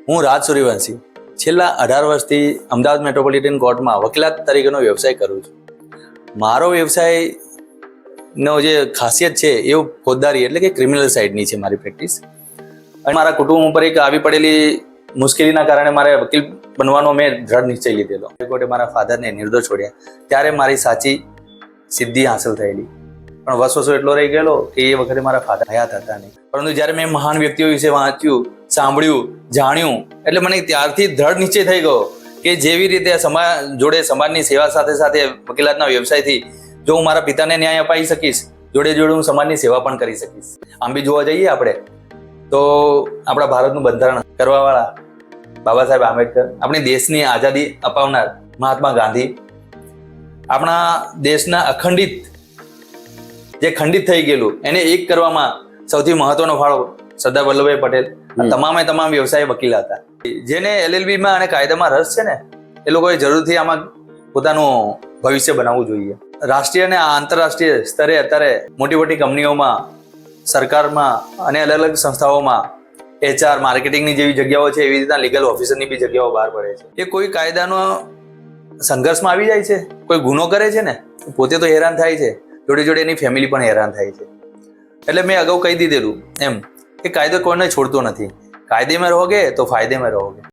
હું રાજ સૂર્યવંશી છેલ્લા 18 વર્ષથી અમદાવાદ મેટ્રોપોલિટન કોર્ટમાં વકીલાત તરીકેનો વ્યવસાય કરું છું. મારો વ્યવસાયનો જે ખાસિયત છે એ ફોજદારી એટલે કે ક્રિમિનલ સાઇડની છે મારી પ્રેક્ટિસ. અને મારા કુટુંબ ઉપર એક આવી પડેલી મુશ્કેલીના કારણે મારે વકીલ બનવાનો મેં દ્રઢ નિશ્ચય લીધેલો. કોર્ટે મારા ફાધરને નિર્દોષ છોડ્યા ત્યારે મારી સાચી સિદ્ધિ હાંસલ થયેલી. પણ વર્ષો એટલો રહી ગયેલો કે એ વખતે મારા ફાધર હયાત હતા નહીં. પરંતુ જ્યારે મેં મહાન વ્યક્તિઓ વિશે વાંચ્યું, સાંભળ્યું, જાણ્યું, એટલે મને ત્યારથી દ્રઢ નિશ્ચય થઈ ગયો કે જેવી રીતે સમાજ જોડે સમાજની સેવા સાથે સાથે વકીલાતના વ્યવસાયથી જો હું મારા પિતાને ન્યાય અપાવી શકીશ, જોડે જોડે હું સમાજની સેવા પણ કરી શકીશ. આમ બી જોવા જઈએ આપણે તો આપણા ભારતનું બંધારણ કરવાવાળા બાબા સાહેબ આંબેડકર, આપણી દેશની આઝાદી અપાવનાર મહાત્મા ગાંધી, આપણા દેશના અખંડિત જે ખંડિત થઈ ગયેલું એને એક કરવામાં સૌથી મહત્વનો ફાળો સરદાર વલ્લભભાઈ પટેલ. તમામે તમામ વ્યવસાય વકીલ હતા. જેને LLB માં અને કાયદામાં રસ છે ને એ લોકોએ જરૂરથી આમાં પોતાનું ભવિષ્ય બનાવવું જોઈએ. રાષ્ટ્રીય અને આંતરરાષ્ટ્રીય સ્તરે અત્યારે મોટી મોટી કંપનીઓમાં, સરકારમાં અને અલગ અલગ સંસ્થાઓમાં HR, માર્કેટિંગની જેવી જગ્યાઓ છે, એવી રીતના લીગલ ઓફિસરની બી જગ્યાઓ બહાર પડે છે. એ કોઈ કાયદાનો સંઘર્ષમાં આવી જાય છે, કોઈ ગુનો કરે છે ને, પોતે તો હેરાન થાય છે, જોડે જોડે એની ફેમિલી પણ હેરાન થાય છે. એટલે મેં અગાઉ કહી દીધેલું એમ કે કાયદો કોઈને છોડતો નથી. કાયદે में रहोगे तो फायदे में रहोगे.